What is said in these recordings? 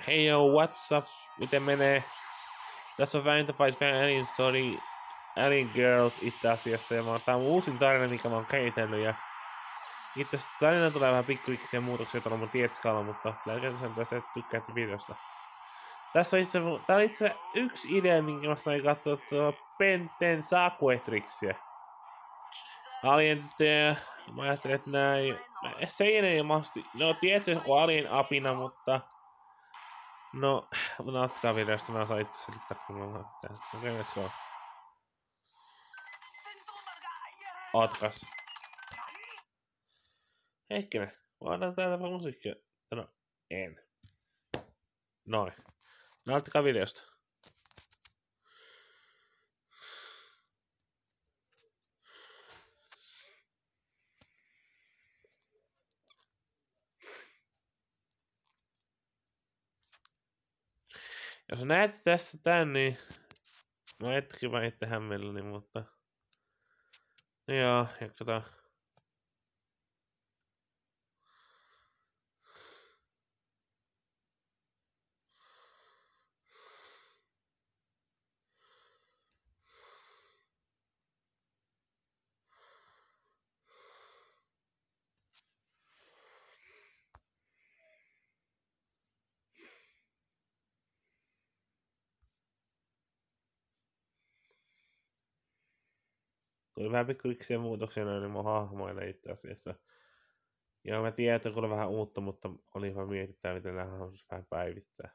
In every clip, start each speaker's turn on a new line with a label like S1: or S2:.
S1: Hei yo, what's up? Miten menee? Tässä on Vain Fight Alien Story, Alien Girls itse asiassa. Ja tää on uusin tarina, mikä mä oon kehitellyt. Ja itse asiassa tarina tulee vähän pikkurikkisiä muutoksia tuolla mun tietskaalla, mutta lääkään sen tässä, että tykkäätte videosta. Tässä on tää on itse yksi idea, minkä mä sain katsoa Penten Sakuetriksiä. Alien tyttöjä, mä ajattelin, että näin. Se ei mahdollisesti, no tietysti joku Alien apina, mutta no, nauttikaa videosta, mä osaan itse selittää, kun mä oon tässä. Okei, let's go. Otkas. Heikkinen, mä annan täältä musiikkia. No, en. Noin. Nauttikaa videosta. Jos näette tässä tän, niin mä hetki vaan itse hämmelläni, mutta joo, jatketaan. Tuli vähän pikkurikkisiä muutoksia noin mun hahmoille itse asiassa. Joo, mä tiedän, että on vähän uutta, mutta oli vaan mietittää, miten nämä hahmoissa vähän päivittää.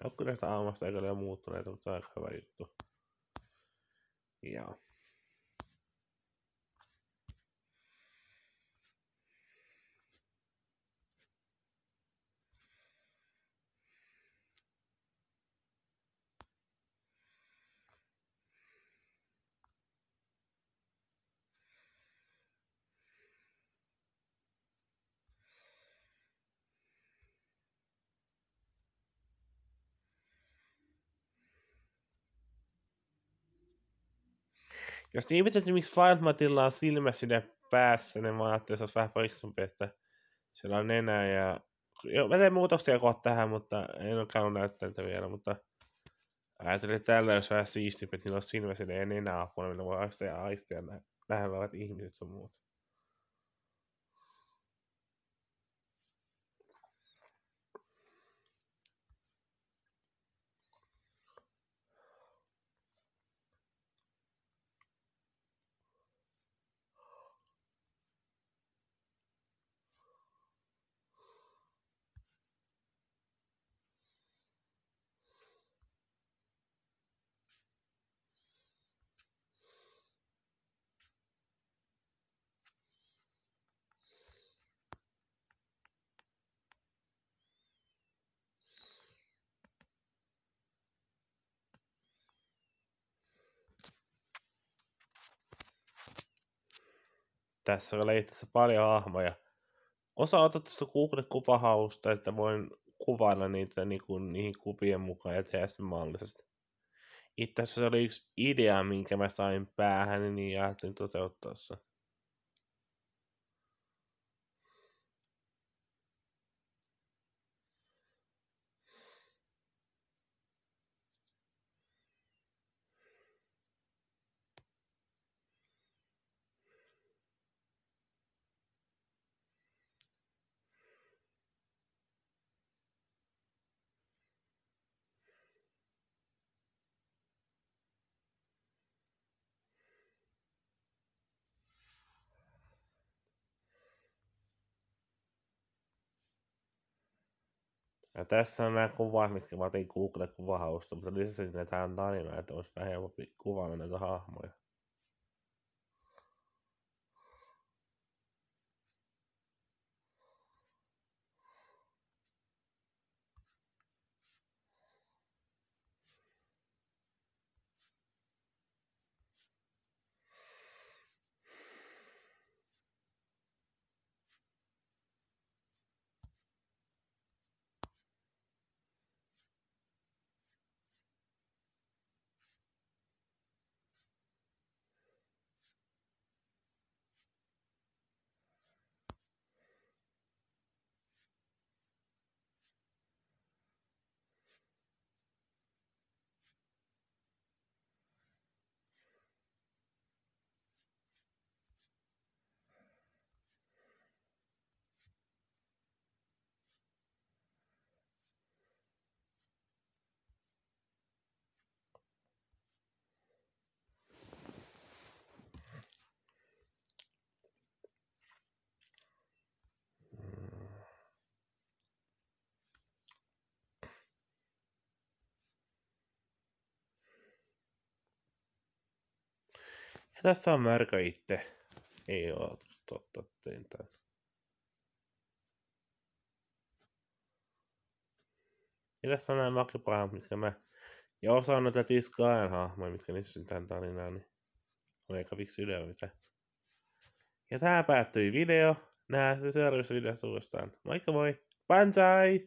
S1: Jotkut näistä aamusta eikä ole muuttuneita, mutta se on aika hyvä juttu. Joo. Jos ihmeteltiin, miksi Firematilla on silmäside päässä, niin mä ajattelin, että se olisi vähän friksumpi, että siellä on nenä ja... Joo, mä teen muutoksia kohta tähän, mutta en ole käynyt näyttänyt vielä, mutta ajattelin, että tällä olisi vähän siistimpi, että niillä olisi silmäside ja nenä apuna, millä voi aistia lähellä olevat ihmiset sun muut. Tässä on leittässä paljon hahmoja. Osa ottaa tästä Google-kuvahausta, että voin kuvailla niitä niihin kuvien mukaan ja tehdä sen mallisesti. Itse asiassa se oli yksi idea, minkä mä sain päähän, niin ajattelin toteuttaa se. Ja tässä on nämä kuvat, mitkä mä otin Google-kuvahausta, mutta lisäsin ne tähän tarinaan, että olisi vähän helpompi kuvailla näitä hahmoja. Ja tässä on mörkö itse. Ei oo totta, tein tän. Ja tässä on nämä makipahat, mitkä mä... Ja osa on noita Disgaean hahmoja, mitkä niissä tän tarinaa, niin... On aika viksi videoita. Ja tää päättyi video. Nähdään se seuraavassa videossa uudestaan. Moikka moi! Banzai!